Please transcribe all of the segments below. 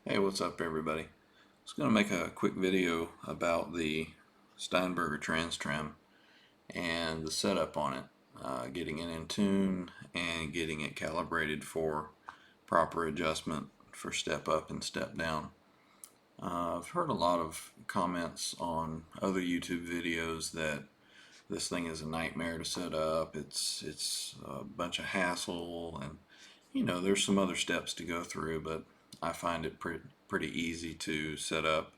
Hey, what's up everybody? I was going to make a quick video about the Steinberger TransTrem and the setup on it, getting it in tune and getting it calibrated for proper adjustment for step up and step down. I've heard a lot of comments on other YouTube videos that this thing is a nightmare to set up. It's a bunch of hassle, and there's some other steps to go through, but I find it pretty easy to set up,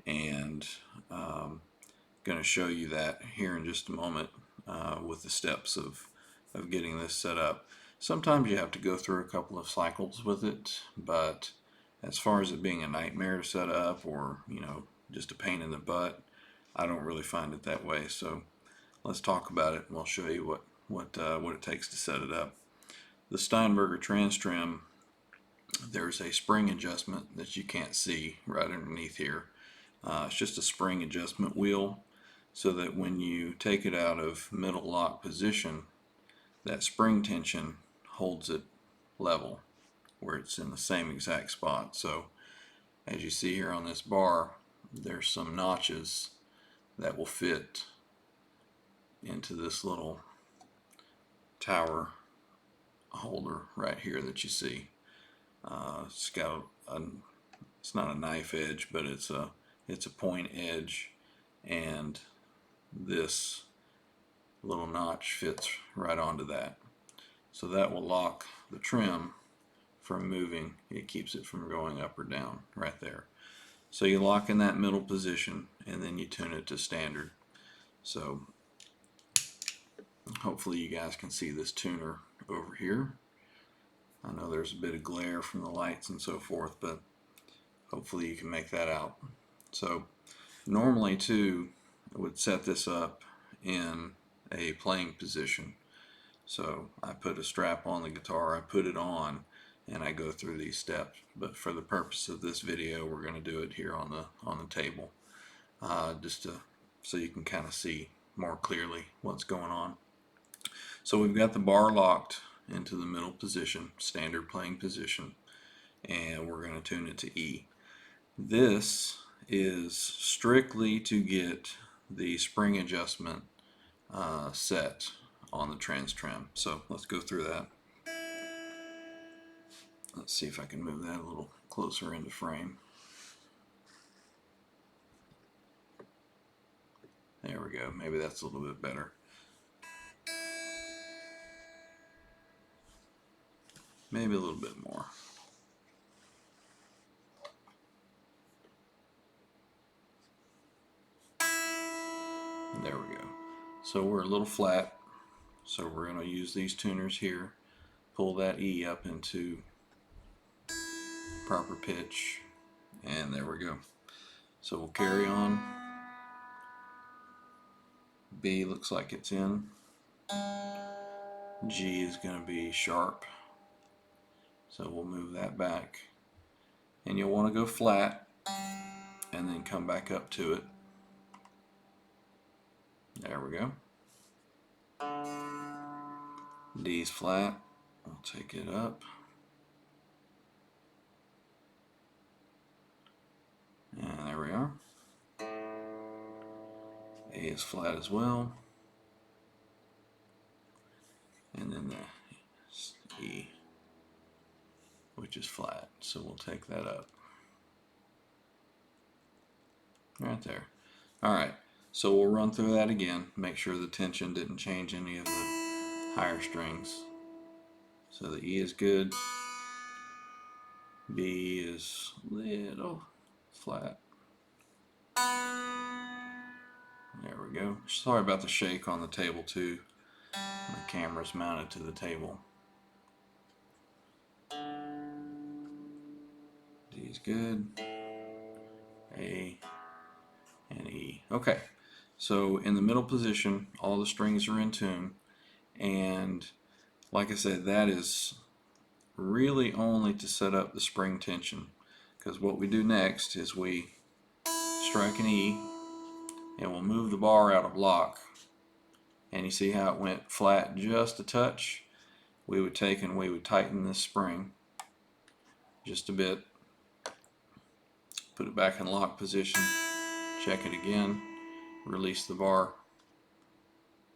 and going to show you that here in just a moment with the steps of getting this set up. Sometimes you have to go through a couple of cycles with it, but as far as it being a nightmare to set up, or just a pain in the butt, I don't really find it that way. So let's talk about it, and I'll show you what it takes to set it up. The Steinberger TransTrem, there's a spring adjustment that you can't see right underneath here. It's just a spring adjustment wheel, so that when you take it out of middle lock position, that spring tension holds it level where it's in the same exact spot. So as you see here on this bar, there's some notches that will fit into this little tower holder right here that you see. It's got it's not a knife edge, but it's a point edge, and this little notch fits right onto that. So that will lock the trim from moving. It keeps it from going up or down right there. So you lock in that middle position, and then you tune it to standard. So hopefully you guys can see this tuner over here. I know there's a bit of glare from the lights and so forth, but hopefully you can make that out. So normally too, I would set this up in a playing position. So I put a strap on the guitar, I put it on, and I go through these steps. But for the purpose of this video, we're going to do it here on the table, so you can kind of see more clearly what's going on. So we've got the bar locked into the middle position, standard playing position, and we're going to tune it to E. This is strictly to get the spring adjustment set on the TransTrem. So let's go through that. Let's see if I can move that a little closer into frame. There we go. Maybe that's a little bit better. Maybe a little bit more. There we go. So we're a little flat, so we're going to use these tuners here, pull that E up into proper pitch, and there we go. So we'll carry on. B looks like it's in. G is going to be sharp, so we'll move that back. And you'll want to go flat and then come back up to it. There we go. D's flat. I'll take it up. And there we are. A is flat as well. And then the E, which is flat. So we'll take that up. Right there. Alright, so we'll run through that again. Make sure the tension didn't change any of the higher strings. So the E is good. B is a little flat. There we go. Sorry about the shake on the table too. The camera's mounted to the table. D is good. A and E. Okay, so in the middle position, all the strings are in tune, and like I said, that is really only to set up the spring tension, because what we do next is we strike an E and we'll move the bar out of lock, and you see how it went flat just a touch. We would take and we would tighten this spring just a bit, put it back in lock position, check it again, release the bar,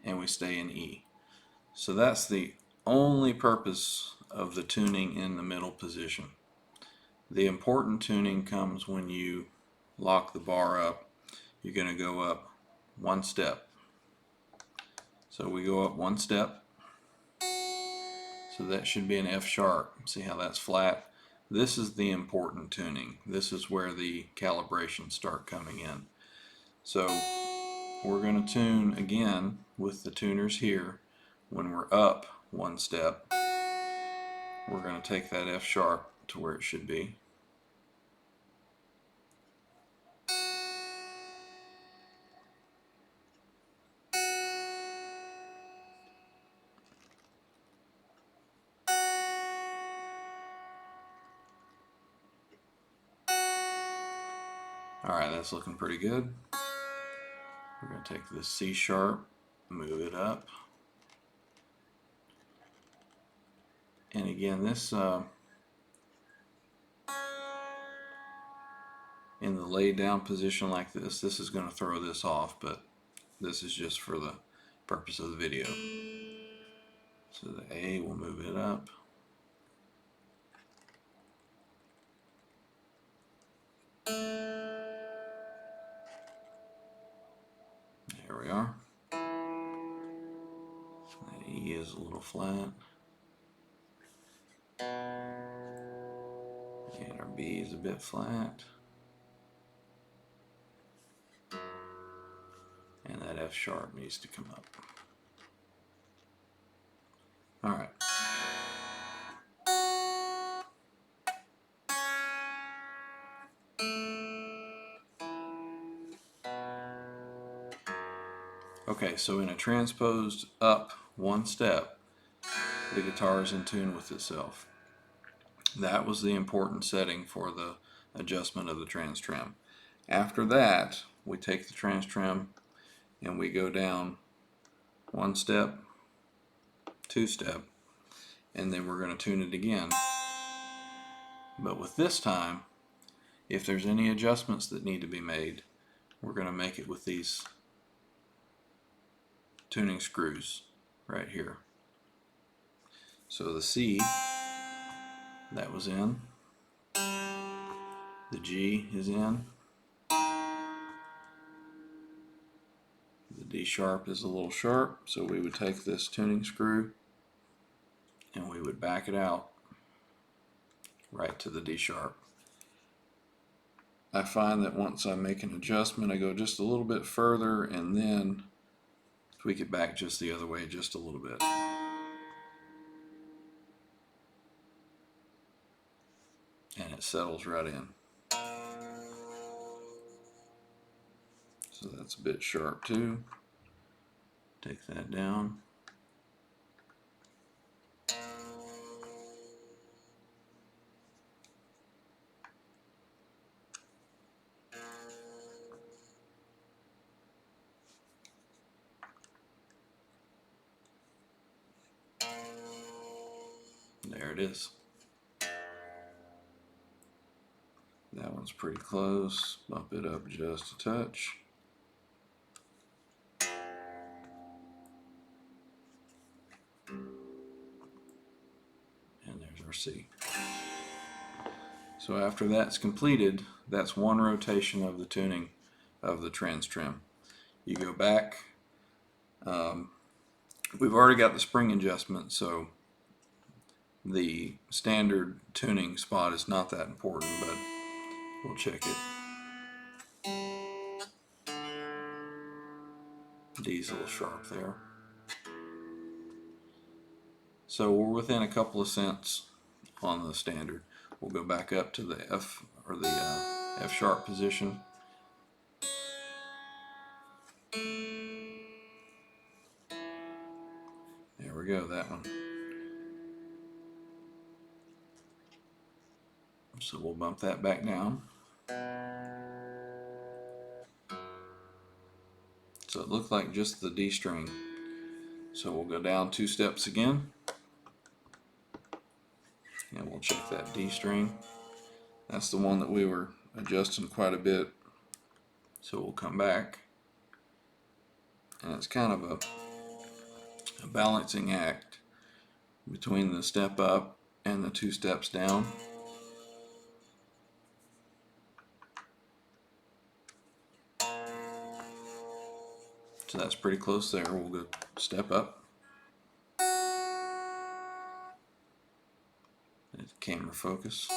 and we stay in E. So that's the only purpose of the tuning in the middle position. The important tuning comes when you lock the bar up. You're going to go up one step. So we go up one step. So that should be an F sharp. See how that's flat? This is the important tuning. This is where the calibrations start coming in. So we're going to tune again with the tuners here. When we're up one step, we're going to take that F sharp to where it should be. Alright, that's looking pretty good. We're going to take this C sharp, move it up. And again, this in the laid down position like this is going to throw this off, but this is just for the purpose of the video. So the A, will move it up. There we are. That E is a little flat. And our B is a bit flat. And that F sharp needs to come up. Alright. Okay, so in a transposed up one step, the guitar is in tune with itself. That was the important setting for the adjustment of the TransTrem. After that, we take the TransTrem and we go down one step, two step, and then we're going to tune it again. But with this time, if there's any adjustments that need to be made, we're going to make it with these tuning screws right here. So the C, that was in. The G is in. The D sharp is a little sharp, so we would take this tuning screw and we would back it out right to the D sharp. I find that once I make an adjustment, I go just a little bit further and then tweak it back just the other way just a little bit. And it settles right in. So that's a bit sharp too. Take that down. There it is. That one's pretty close. Bump it up just a touch. And there's our C. So after that's completed, that's one rotation of the tuning of the TransTrem. You go back. We've already got the spring adjustment, so the standard tuning spot is not that important, but we'll check it. D's a little sharp there. So we're within a couple of cents on the standard. We'll go back up to the F or the F sharp position. There we go, that one. So we'll bump that back down. So it looked like just the D string. So we'll go down two steps again. And we'll check that D string. That's the one that we were adjusting quite a bit, so we'll come back, and it's kind of a balancing act between the step up and the 2 steps down. So that's pretty close there. We'll go step up. Camera focus.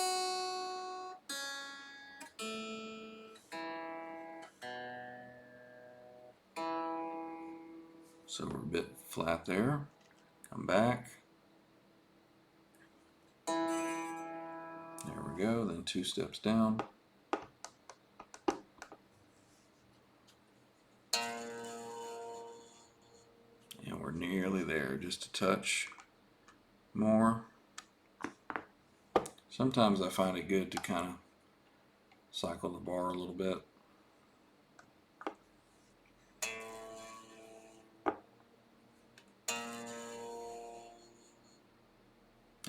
So we're a bit flat there. Come back. There we go. Then 2 steps down. And we're nearly there. Just a touch more. Sometimes I find it good to kind of cycle the bar a little bit.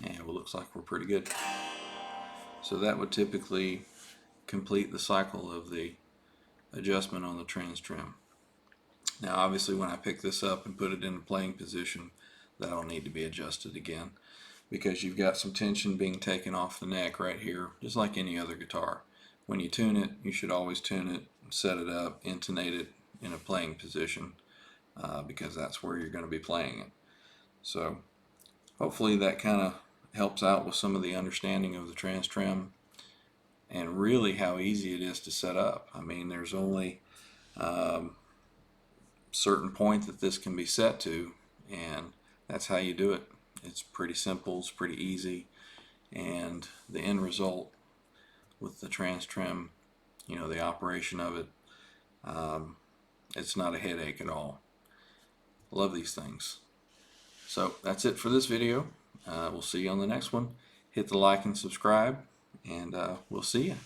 And it looks like we're pretty good. So that would typically complete the cycle of the adjustment on the TransTrem. Now obviously when I pick this up and put it in a playing position, that'll need to be adjusted again, because you've got some tension being taken off the neck right here, just like any other guitar. When you tune it, you should always tune it, set it up, intonate it in a playing position, because that's where you're going to be playing it. So hopefully that kind of helps out with some of the understanding of the TransTrem and really how easy it is to set up. I mean, there's only certain point that this can be set to, and that's how you do it. It's pretty simple, it's pretty easy, and the end result with the TransTrem, you know, the operation of it, it's not a headache at all. Love these things. So that's it for this video. We'll see you on the next one. Hit the like and subscribe, and we'll see you.